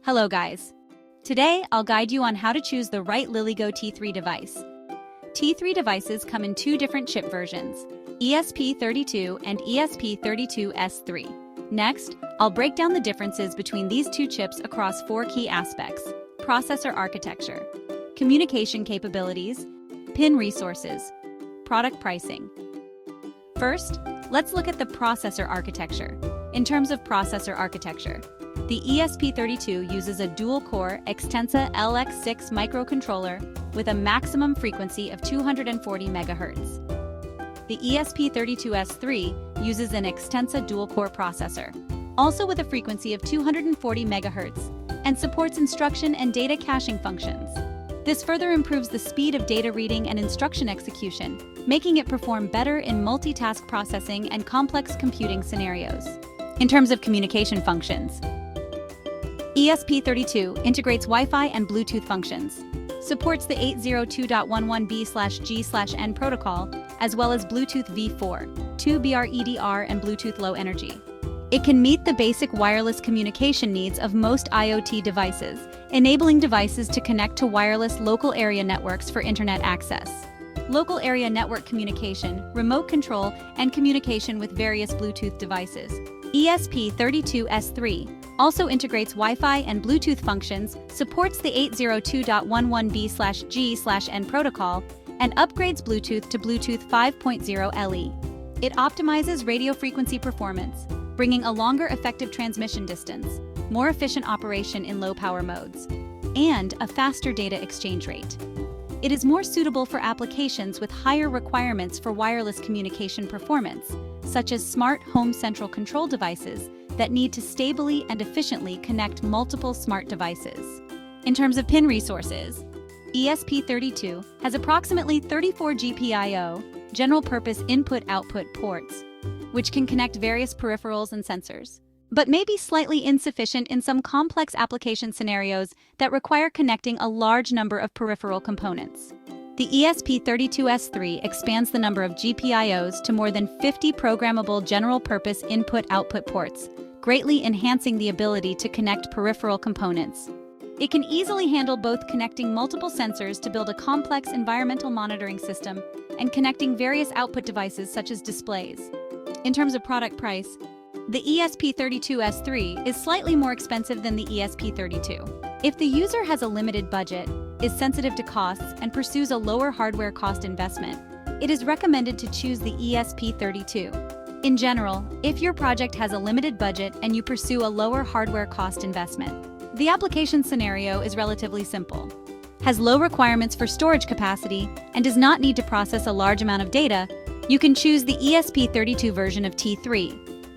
Hello guys! Today, I'll guide you on how to choose the right LILYGO T3 device. T3 devices come in two different chip versions, ESP32 and ESP32S3. Next, I'll break down the differences between these two chips across four key aspects: processor architecture, communication capabilities, pin resources, product pricing. First, let's look at the processor architecture. In terms of processor architecture, the ESP32 uses a dual-core Extensa LX6 microcontroller with a maximum frequency of 240 MHz. The ESP32S3 uses an Extensa dual-core processor, also with a frequency of 240 MHz, and supports instruction and data caching functions. This further improves the speed of data reading and instruction execution, making it perform better in multitask processing and complex computing scenarios. In terms of communication functions, ESP32 integrates Wi-Fi and Bluetooth functions, supports the 802.11b/g/n protocol, as well as Bluetooth V4, 2BR-EDR, and Bluetooth Low Energy. It can meet the basic wireless communication needs of most IoT devices, enabling devices to connect to wireless local area networks for internet access. Local area network communication, remote control, and communication with various Bluetooth devices. ESP32S3 also integrates Wi-Fi and Bluetooth functions, supports the 802.11b/g/n protocol, and upgrades Bluetooth to Bluetooth 5.0 LE. It optimizes radio frequency performance, bringing a longer effective transmission distance, more efficient operation in low-power modes, and a faster data exchange rate. It is more suitable for applications with higher requirements for wireless communication performance, such as smart home central control devices that need to stably and efficiently connect multiple smart devices. In terms of pin resources, ESP32 has approximately 34 GPIO, general-purpose input-output ports, which can connect various peripherals and sensors, but may be slightly insufficient in some complex application scenarios that require connecting a large number of peripheral components. The ESP32S3 expands the number of GPIOs to more than 50 programmable general-purpose input-output ports, greatly enhancing the ability to connect peripheral components. It can easily handle both connecting multiple sensors to build a complex environmental monitoring system and connecting various output devices such as displays. In terms of product price, the ESP32S3 is slightly more expensive than the ESP32. If the user has a limited budget, is sensitive to costs, and pursues a lower hardware cost investment, it is recommended to choose the ESP32. In general, if your project has a limited budget and you pursue a lower hardware cost investment, the application scenario is relatively simple, has low requirements for storage capacity, and does not need to process a large amount of data, you can choose the ESP32 version of T3.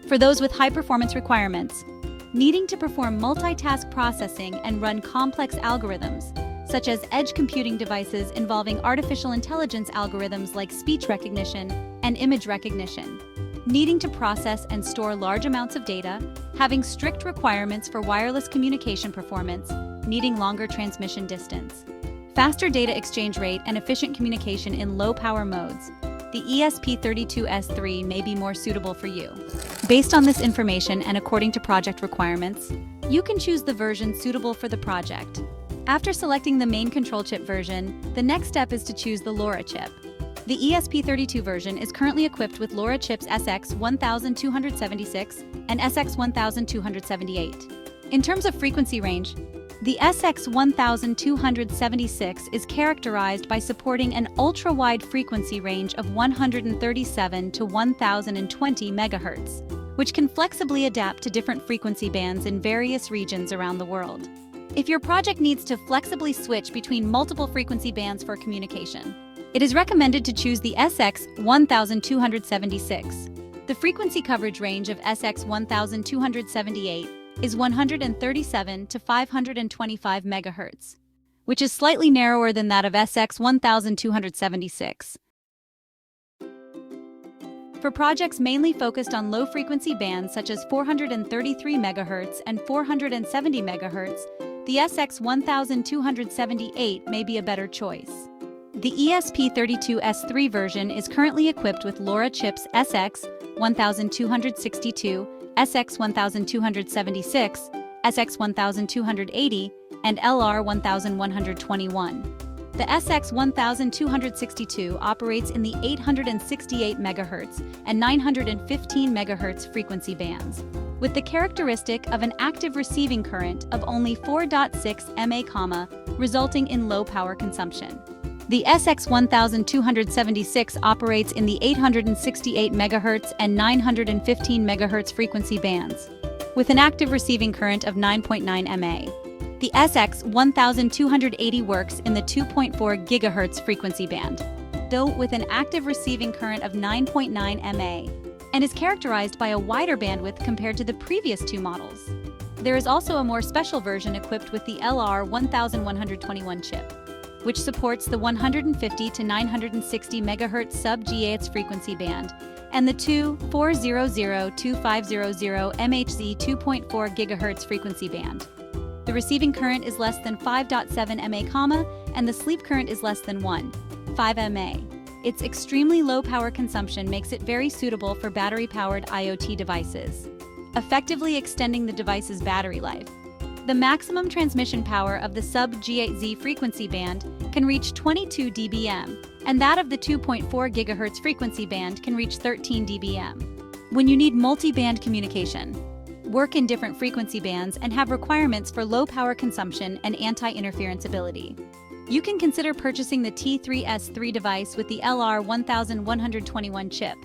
For those with high-performance requirements, needing to perform multitask processing and run complex algorithms, such as edge computing devices involving artificial intelligence algorithms like speech recognition and image recognition, needing to process and store large amounts of data, having strict requirements for wireless communication performance, needing longer transmission distance, faster data exchange rate, and efficient communication in low-power modes, the ESP32S3 may be more suitable for you. Based on this information and according to project requirements, you can choose the version suitable for the project. After selecting the main control chip version, the next step is to choose the LoRa chip. The ESP32 version is currently equipped with LoRa chips SX1276 and SX1278. In terms of frequency range, the SX1276 is characterized by supporting an ultra-wide frequency range of 137 to 1020 MHz, which can flexibly adapt to different frequency bands in various regions around the world. If your project needs to flexibly switch between multiple frequency bands for communication, it is recommended to choose the SX1276. The frequency coverage range of SX1278 is 137 to 525 MHz, which is slightly narrower than that of SX1276. For projects mainly focused on low-frequency bands such as 433 MHz and 470 MHz, the SX1278 may be a better choice. The ESP32S3 version is currently equipped with LoRa chips SX1262, SX1276, SX1280, and LR1121. The SX1262 operates in the 868 MHz and 915 MHz frequency bands, with the characteristic of an active receiving current of only 4.6 mA, resulting in low power consumption. The SX1276 operates in the 868 MHz and 915 MHz frequency bands, with an active receiving current of 9.9 mA. The SX1280 works in the 2.4 GHz frequency band, though with an active receiving current of 9.9 mA, and is characterized by a wider bandwidth compared to the previous two models. There is also a more special version equipped with the LR1121 chip, which supports the 150 to 960 MHz sub-GHz frequency band and the 400-250 MHz 2.4 GHz frequency band. The receiving current is less than 5.7 mA, and the sleep current is less than 1.5 mA. Its extremely low power consumption makes it very suitable for battery-powered IoT devices, effectively extending the device's battery life. The maximum transmission power of the sub-GHz frequency band can reach 22 dBm, and that of the 2.4 GHz frequency band can reach 13 dBm. When you need multi-band communication, work in different frequency bands, and have requirements for low power consumption and anti-interference ability, you can consider purchasing the T3S3 device with the LR1121 chip.